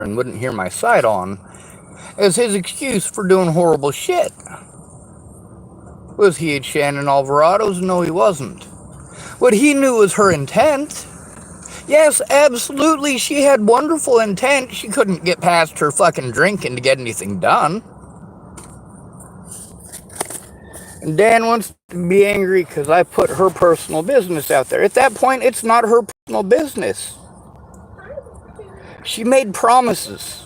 and wouldn't hear my side on as his excuse for doing horrible shit. Was he at Shannon Alvarado's? No, he wasn't. What he knew was her intent. Yes, absolutely, she had wonderful intent. She couldn't get past her fucking drinking to get anything done. And Dan wants to be angry because I put her personal business out there. At that point, it's not her personal business. She made promises.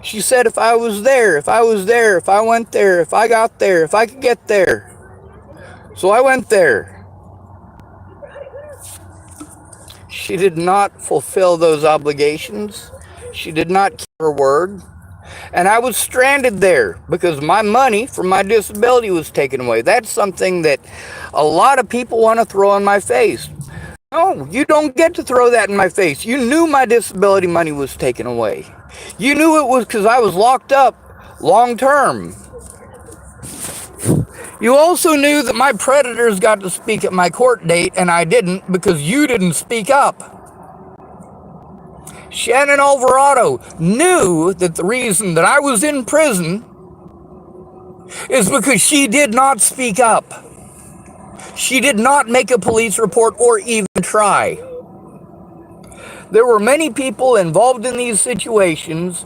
She said if I was there, if I went there, if I got there, if I could get there. So I went there. She did not fulfill those obligations. She did not keep her word. And I was stranded there because my money from my disability was taken away. That's something that a lot of people want to throw in my face. No, you don't get to throw that in my face. You knew my disability money was taken away. You knew it was because I was locked up long term. You also knew that my predators got to speak at my court date and I didn't because you didn't speak up. Shannon Alvarado knew that the reason that I was in prison is because she did not speak up. She did not make a police report or even try. There were many people involved in these situations,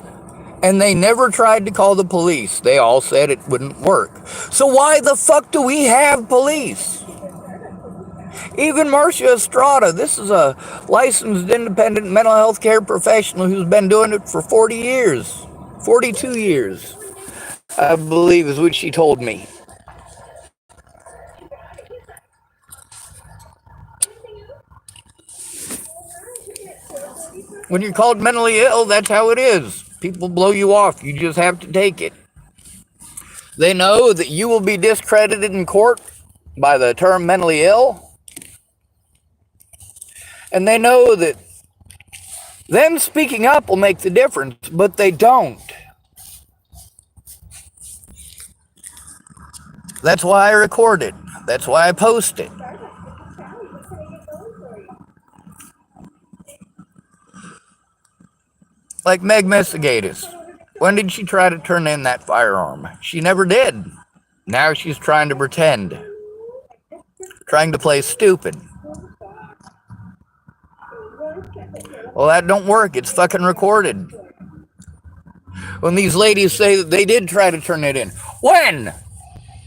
and they never tried to call the police. They all said it wouldn't work. So why the fuck do we have police? Even Marcia Estrada, this is a licensed independent mental health care professional who's been doing it for 40 years. 42 years, I believe is what she told me. When you're called mentally ill, that's how it is. People blow you off. You just have to take it. They know that you will be discredited in court by the term mentally ill. And they know that them speaking up will make the difference, but they don't. That's why I record it. That's why I post it. Like Meg Messigatis. When did she try to turn in that firearm? She never did. Now she's trying to pretend. Trying to play stupid. Well, that don't work. It's fucking recorded. When these ladies say that they did try to turn it in. When?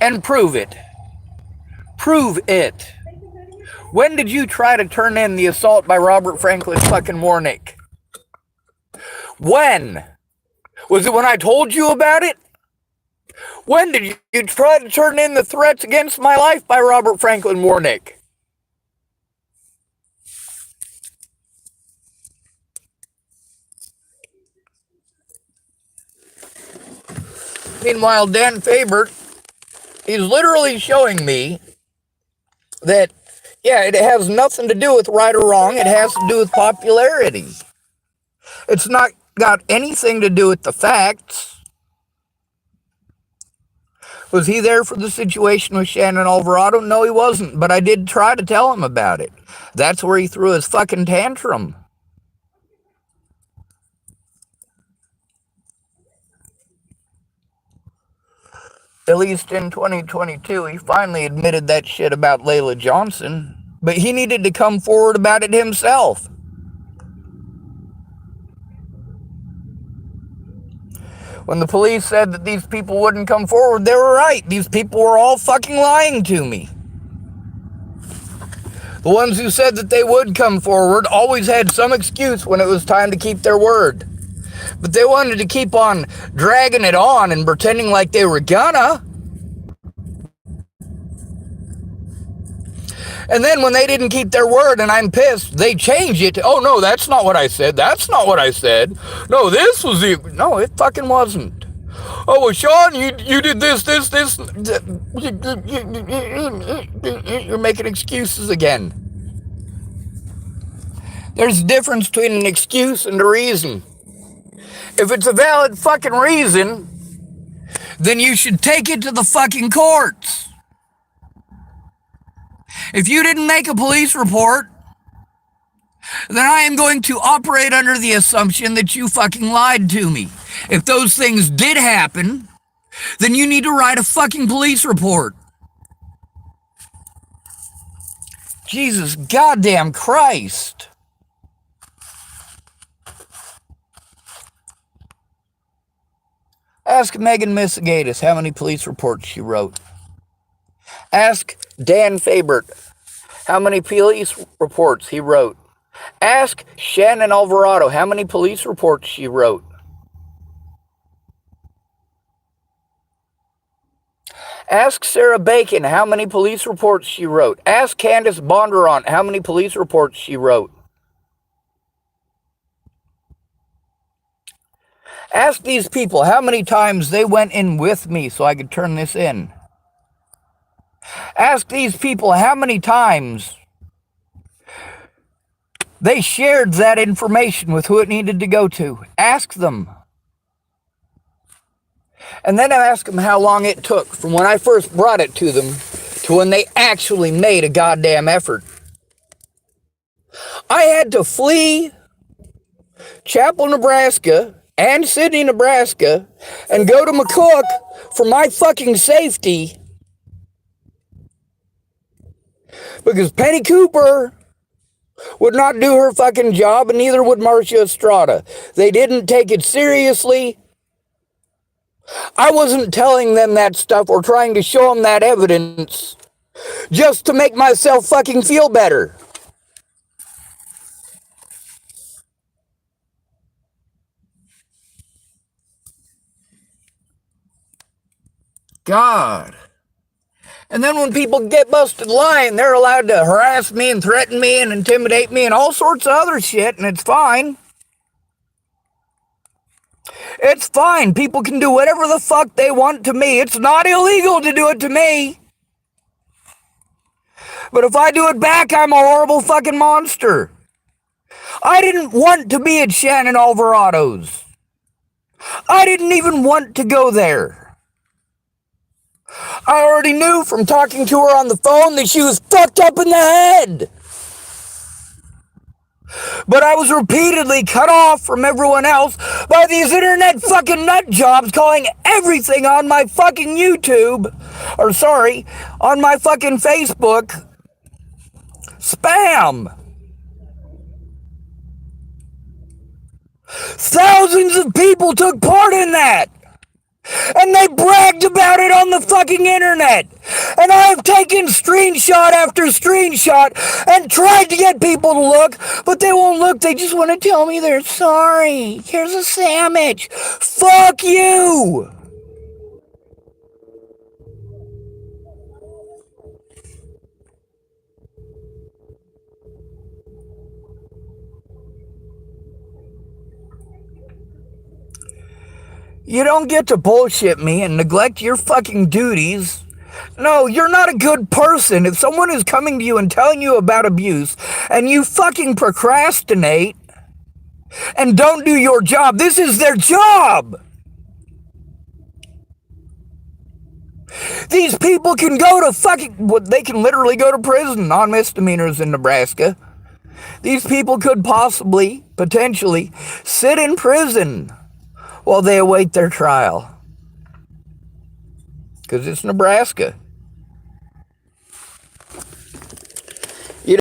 And prove it. Prove it. When did you try to turn in the assault by Robert Franklin fucking Warnick? When? Was it when I told you about it? When did you try to turn in the threats against my life by Robert Franklin Warnick? Meanwhile, Dan Fabert is literally showing me that, yeah, it has nothing to do with right or wrong. It has to do with popularity. It's not got anything to do with the facts. Was he there for the situation with Shannon Alvarado? No, he wasn't, but I did try to tell him about it. That's where he threw his fucking tantrum. At least in 2022, he finally admitted that shit about Layla Johnson, but he needed to come forward about it himself. When the police said that these people wouldn't come forward, they were right. These people were all fucking lying to me. The ones who said that they would come forward always had some excuse when it was time to keep their word. But they wanted to keep on dragging it on and pretending like they were gonna. And then when they didn't keep their word and I'm pissed, they change it to, oh no, that's not what I said. That's not what I said. No, this was the, no, it fucking wasn't. Oh, well, Sean, you did this. You're making excuses again. There's a difference between an excuse and a reason. If it's a valid fucking reason, then you should take it to the fucking courts. If you didn't make a police report, then I am going to operate under the assumption that you fucking lied to me. If those things did happen, then you need to write a fucking police report. Jesus goddamn Christ. Ask Megan Missigatis how many police reports she wrote. Ask Dan Fabert how many police reports he wrote. Ask Shannon Alvarado how many police reports she wrote. Ask Sarah Bacon how many police reports she wrote. Ask Candace Bondurant how many police reports she wrote. Ask these people how many times they went in with me so I could turn this in. Ask these people how many times they shared that information with who it needed to go to. Ask them. And then ask them how long it took from when I first brought it to them to when they actually made a goddamn effort. I had to flee Chapel, Nebraska and Sidney, Nebraska and go to McCook for my fucking safety because Penny Cooper would not do her fucking job and neither would Marcia Estrada. They didn't take it seriously. I wasn't telling them that stuff or trying to show them that evidence just to make myself fucking feel better. God. And then when people get busted lying, they're allowed to harass me and threaten me and intimidate me and all sorts of other shit, and it's fine. It's fine. People can do whatever the fuck they want to me. It's not illegal to do it to me. But if I do it back, I'm a horrible fucking monster. I didn't want to be at Shannon Alvarado's. I didn't even want to go there. I already knew from talking to her on the phone that she was fucked up in the head. But I was repeatedly cut off from everyone else by these internet fucking nut jobs calling everything on my fucking YouTube, on my fucking Facebook, spam. Thousands of people took part in that. And they bragged about it on the fucking internet. And I've taken screenshot after screenshot and tried to get people to look, but they won't look. They just want to tell me they're sorry. Here's a sandwich. Fuck you. You don't get to bullshit me and neglect your fucking duties. No, you're not a good person. If someone is coming to you and telling you about abuse and you fucking procrastinate and don't do your job, this is their job. These people can go to they can literally go to prison on misdemeanors in Nebraska. These people could potentially sit in prison while they await their trial. Because it's Nebraska.